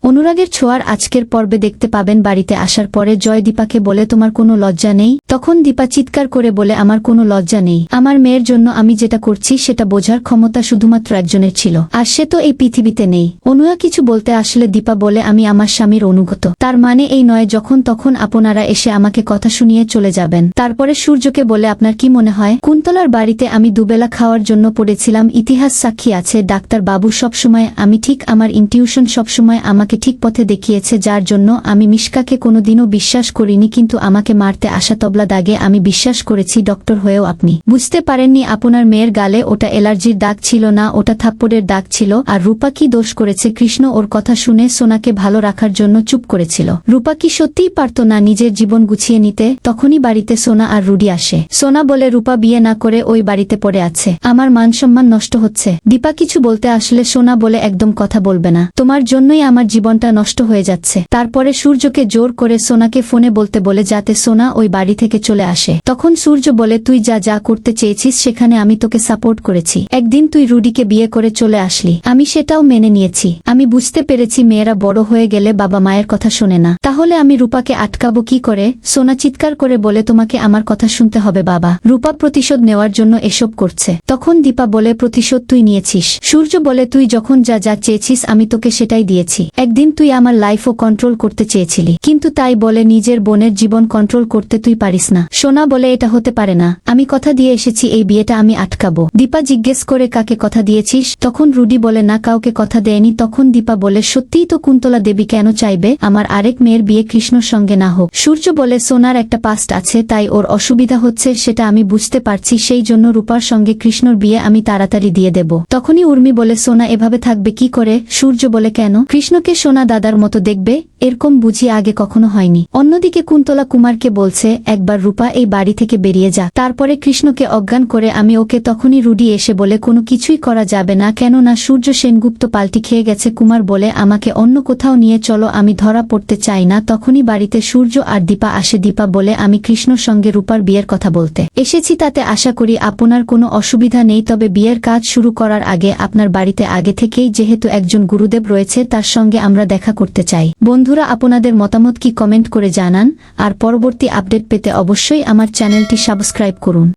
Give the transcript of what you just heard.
অনুরাগের ছোঁয়ার আজকের পর্বে দেখতে পাবেন বাড়িতে আসার পরে জয় দীপাকে বলে তোমার কোনো লজ্জা নেই। তখন দীপা চিৎকার করে বলে আমার কোনো লজ্জা নেই, আমার মেয়ের জন্য আমি যেটা করছি সেটা বোঝার ক্ষমতা শুধুমাত্র একজনের ছিল, আর সে তো এই পৃথিবীতে নেই। অনুয়া কিছু বলতে আসলে দীপা বলে আমি আমার স্বামীর অনুগত, তার মানে এই নয় যখন তখন আপনারা এসে আমাকে কথা শুনিয়ে চলে যাবেন। তারপরে সূর্যকে বলে আপনার কি মনে হয় কুন্তলার বাড়িতে আমি দুবেলা খাওয়ার জন্য পড়েছিলাম, ইতিহাস সাক্ষী আছে ডাক্তার বাবু সবসময় আমি ঠিক, আমার ইনটিউশন সবসময় আমাকে ঠিক পথে দেখিয়েছে, যার জন্য আমি মিশকাকে কোনোদিনও বিশ্বাস করিনি, কিন্তু আমাকে মারতে আসা তবলা দাগে আমি বিশ্বাস করেছি। ডক্টর হয়েও আপনি বুঝতে পারেননি আপনার মেয়ের গালে ওটা অ্যালার্জির দাগ ছিল না, ওটা থাপ্পড়ের দাগ ছিল। আর রূপা কি দোষ করেছে? কৃষ্ণ ওর কথা শুনে সোনাকে ভালো রাখার জন্য চুপ করেছিল। রূপা কি সত্যিই পারত না নিজের জীবন গুছিয়ে নিতে? তখনই বাড়িতে সোনা আর রুডি আসে। সোনা বলে রূপা বিয়ে না করে ওই বাড়িতে পড়ে আছে, আমার মান সম্মান নষ্ট হচ্ছে। দীপা কিছু বলতে আসলে সোনা বলে একদম কথা বলবে না, তোমার জন্যই আমার জীবনটা নষ্ট হয়ে যাচ্ছে। তারপরে সূর্যকে জোর করে সোনাকে ফোনে বলতে বলে যাতে সোনা ওই বাড়ি থেকে চলে আসে। তখন সূর্য বলে তুই যা যা করতে চেয়েছিস সেখানে আমি তোকে সাপোর্ট করেছি, একদিন তুই রুডিকে বিয়ে করে চলে আসলি, আমি সেটাও মেনে নিয়েছি। আমি বুঝতে পেরেছি মেয়েরা বড় হয়ে গেলে বাবা মায়ের কথা শোনে না, তাহলে আমি রূপাকে আটকাবো কি করে? সোনা চিৎকার করে বলে তোমাকে আমার কথা শুনতে হবে বাবা, রূপা প্রতিশোধ নেওয়ার জন্য এসব করছে। তখন দীপা বলে প্রতিশোধ তুই নিয়েছিস? সূর্য বলে তুই যখন যা যা চেয়েছিস আমি তোকে সেটাই দিয়েছি, একদিন তুই আমার লাইফও কন্ট্রোল করতে চেয়েছিলি, কিন্তু তাই বলে নিজের বোনের জীবন কন্ট্রোল করতে তুই পারিস না। সোনা বলে এটা হতে পারে না, আমি কথা দিয়ে এসেছি এই বিয়েটা আমি আটকাবো। দীপা জিজ্ঞেস করে কাকে কথা দিয়েছিস? তখন রুডি বলে না কাউকে কথা দেয়নি। তখন দীপা বলে সত্যিই তো কুন্তলা দেবী কেন চাইবে আমার আরেক মেয়ের বিয়ে কৃষ্ণর সঙ্গে না হোক? সূর্য বলে সোনার একটা পাস্ট আছে তাই ওর অসুবিধা হচ্ছে, সেটা আমি বুঝতে পারছি, সেই জন্য রূপার সঙ্গে কৃষ্ণর বিয়ে আমি তাড়াতাড়ি দিয়ে দেব। তখনই উর্মি বলে সোনা এভাবে থাকবে কি করে? সূর্য বলে কেন? কৃষ্ণকে সোনা দাদার মতো দেখবে, এরকম বুঝি আগে কখনো হয়নি। অন্যদিকে কুন্তলা কুমারকে বলছে একবার রূপা এই বাড়ি থেকে বেরিয়ে যা, তারপরে কৃষ্ণকে অজ্ঞান করে আমি ওকে। তখনই রুডি এসে বলে কোনো কিছুই করা যাবে না, কেননা সূর্য সেনগুপ্ত পাল্টি খেয়ে গেছে। কুমার বলে আমাকে অন্য কোথাও নিয়ে চলো, আমি ধরা পড়তে চাই না। তখনই বাড়িতে সূর্য আর দীপা আসে। দীপা বলে আমি কৃষ্ণর সঙ্গে রূপার বিয়ের কথা বলতে এসেছি, তাতে আশা করি আপনার কোনো অসুবিধা নেই, তবে বিয়ের কাজ শুরু করার আগে আপনার বাড়িতে আগে থেকেই যেহেতু একজন গুরুদেব রয়েছে তার সঙ্গে আমরা দেখা করতে চাই। বন্ধুরা আপনাদের মতামত কি কমেন্ট করে জানান, আর পরবর্তী আপডেট পেতে অবশ্যই আমার চ্যানেলটি সাবস্ক্রাইব করুন।